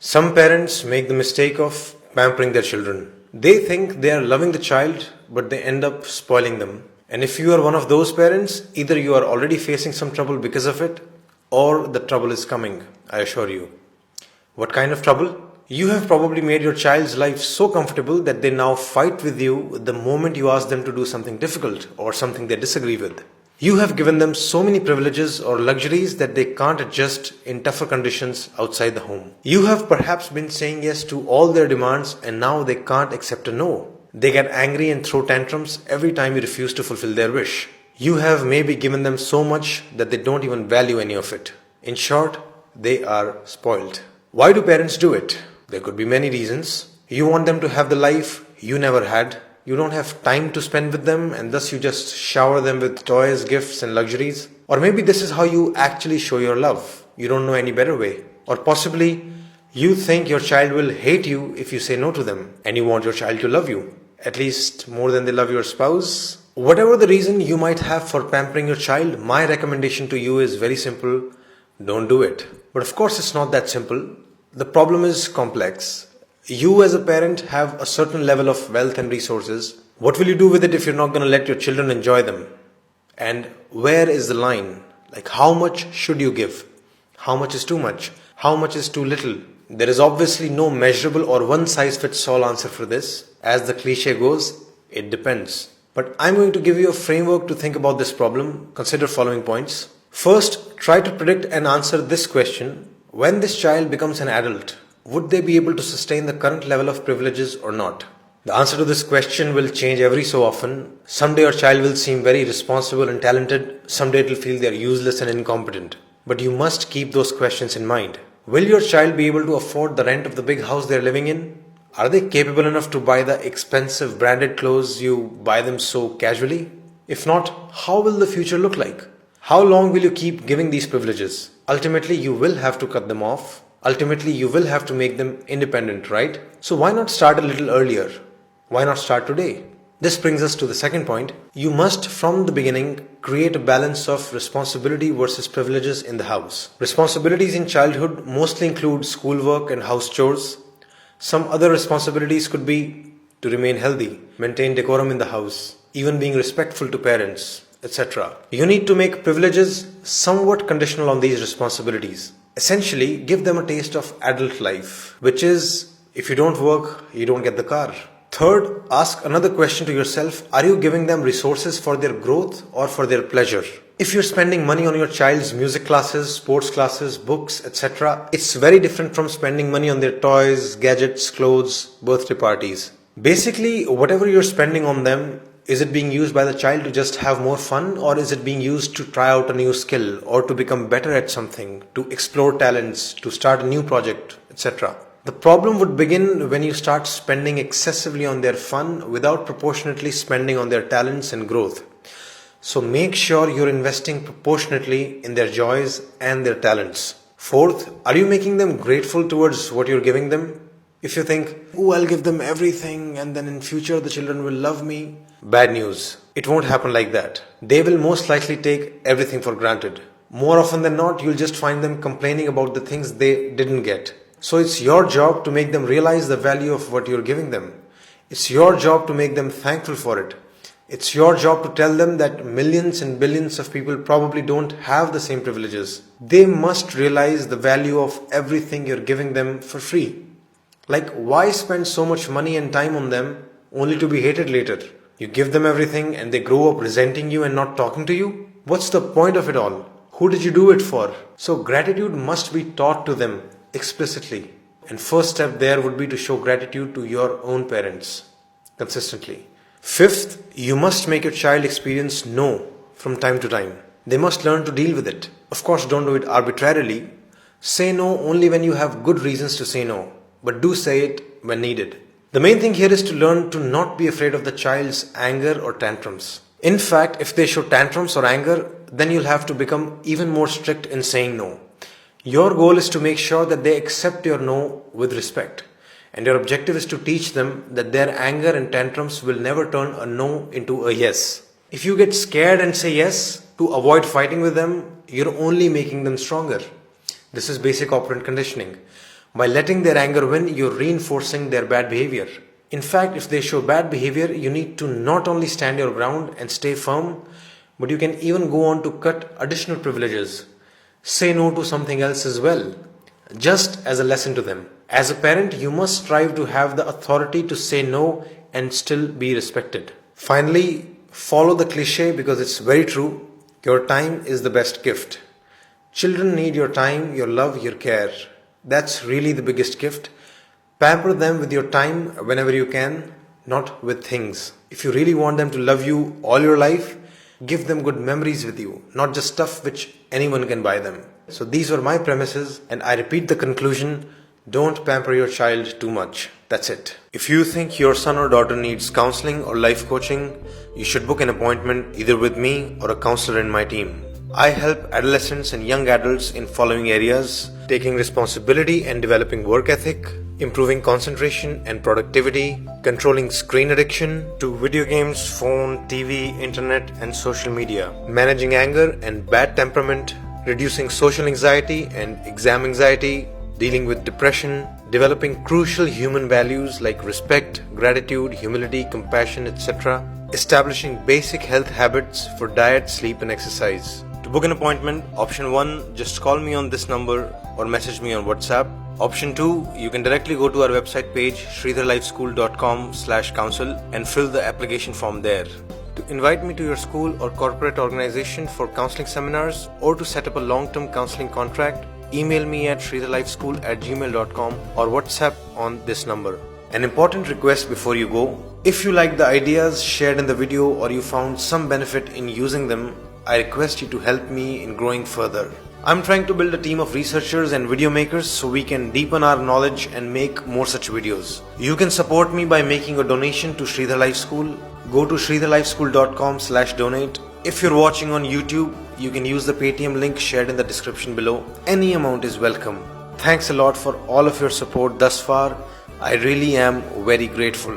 Some parents make the mistake of pampering their children. They think they are loving the child, but they end up spoiling them. And if you are one of those parents, either you are already facing some trouble because of it, or the trouble is coming, I assure you. What kind of trouble? You have probably made your child's life so comfortable that they now fight with you the moment you ask them to do something difficult or something they disagree with. You have given them so many privileges or luxuries that they can't adjust in tougher conditions outside the home. You have perhaps been saying yes to all their demands and now they can't accept a no. They get angry and throw tantrums every time you refuse to fulfill their wish. You have maybe given them so much that they don't even value any of it. In short, they are spoiled. Why do parents do it? There could be many reasons. You want them to have the life you never had. You don't have time to spend with them and thus you just shower them with toys, gifts and luxuries. Or maybe this is how you actually show your love. You don't know any better way. Or possibly you think your child will hate you if you say no to them and you want your child to love you, at least more than they love your spouse. Whatever the reason you might have for pampering your child, my recommendation to you is very simple. Don't do it. But of course it's not that simple. The problem is complex. You as a parent have a certain level of wealth and resources. What will you do with it if you're not going to let your children enjoy them? And where is the line? Like how much should you give? How much is too much? How much is too little? There is obviously no measurable or one size fits all answer for this. As the cliche goes, it depends. But I'm going to give you a framework to think about this problem. Consider following points. First, try to predict and answer this question. When this child becomes an adult, would they be able to sustain the current level of privileges or not? The answer to this question will change every so often. Someday your child will seem very responsible and talented. Someday it will feel they are useless and incompetent. But you must keep those questions in mind. Will your child be able to afford the rent of the big house they are living in? Are they capable enough to buy the expensive branded clothes you buy them so casually? If not, how will the future look like? How long will you keep giving these privileges? Ultimately, you will have to cut them off. Ultimately, you will have to make them independent, right? So why not start a little earlier? Why not start today? This brings us to the second point. You must, from the beginning, create a balance of responsibility versus privileges in the house. Responsibilities in childhood mostly include schoolwork and house chores. Some other responsibilities could be to remain healthy, maintain decorum in the house, even being respectful to parents, etc. You need to make privileges somewhat conditional on these responsibilities. Essentially, give them a taste of adult life, which is, if you don't work, you don't get the car. Third, ask another question to yourself. Are you giving them resources for their growth or for their pleasure? If you're spending money on your child's music classes, sports classes, books, etc., it's very different from spending money on their toys, gadgets, clothes, birthday parties. Basically, whatever you're spending on them, is it being used by the child to just have more fun, or is it being used to try out a new skill or to become better at something, to explore talents, to start a new project, etc.? The problem would begin when you start spending excessively on their fun without proportionately spending on their talents and growth. So make sure you're investing proportionately in their joys and their talents. Fourth, are you making them grateful towards what you're giving them? If you think, oh, I'll give them everything and then in future the children will love me. Bad news. It won't happen like that. They will most likely take everything for granted. More often than not, you'll just find them complaining about the things they didn't get. So it's your job to make them realize the value of what you're giving them. It's your job to make them thankful for it. It's your job to tell them that millions and billions of people probably don't have the same privileges. They must realize the value of everything you're giving them for free. Like, why spend so much money and time on them only to be hated later? You give them everything and they grow up resenting you and not talking to you? What's the point of it all? Who did you do it for? So gratitude must be taught to them explicitly. And first step there would be to show gratitude to your own parents consistently. Fifth, you must make your child experience no from time to time. They must learn to deal with it. Of course, don't do it arbitrarily. Say no only when you have good reasons to say no, but do say it when needed. The main thing here is to learn to not be afraid of the child's anger or tantrums. In fact, if they show tantrums or anger, then you'll have to become even more strict in saying no. Your goal is to make sure that they accept your no with respect. And your objective is to teach them that their anger and tantrums will never turn a no into a yes. If you get scared and say yes to avoid fighting with them, you're only making them stronger. This is basic operant conditioning. By letting their anger win, you're reinforcing their bad behavior. In fact, if they show bad behavior, you need to not only stand your ground and stay firm, but you can even go on to cut additional privileges. Say no to something else as well, just as a lesson to them. As a parent, you must strive to have the authority to say no and still be respected. Finally, follow the cliche because it's very true. Your time is the best gift. Children need your time, your love, your care. That's really the biggest gift. Pamper them with your time whenever you can, not with things. If you really want them to love you all your life, give them good memories with you, not just stuff which anyone can buy them. So these were my premises, and I repeat the conclusion: don't pamper your child too much. That's it. If you think your son or daughter needs counseling or life coaching, you should book an appointment either with me or a counselor in my team. I help adolescents and young adults in following areas: taking responsibility and developing work ethic, improving concentration and productivity, controlling screen addiction to video games, phone, TV, internet and social media, managing anger and bad temperament, reducing social anxiety and exam anxiety, dealing with depression, developing crucial human values like respect, gratitude, humility, compassion, etc., establishing basic health habits for diet, sleep and exercise. To book an appointment, option 1, just call me on this number or message me on WhatsApp. Option 2, you can directly go to our website page sridharlifeschool.com/counsel and fill the application form there. To invite me to your school or corporate organization for counseling seminars or to set up a long-term counseling contract, email me at sridharlifeschool@gmail.com or WhatsApp on this number. An important request before you go: if you like the ideas shared in the video or you found some benefit in using them, I request you to help me in growing further. I'm trying to build a team of researchers and video makers so we can deepen our knowledge and make more such videos. You can support me by making a donation to Sridhar Life School. Go to sridharlifeschool.com/donate. If you're watching on YouTube, you can use the Paytm link shared in the description below. Any amount is welcome. Thanks a lot for all of your support thus far. I really am very grateful.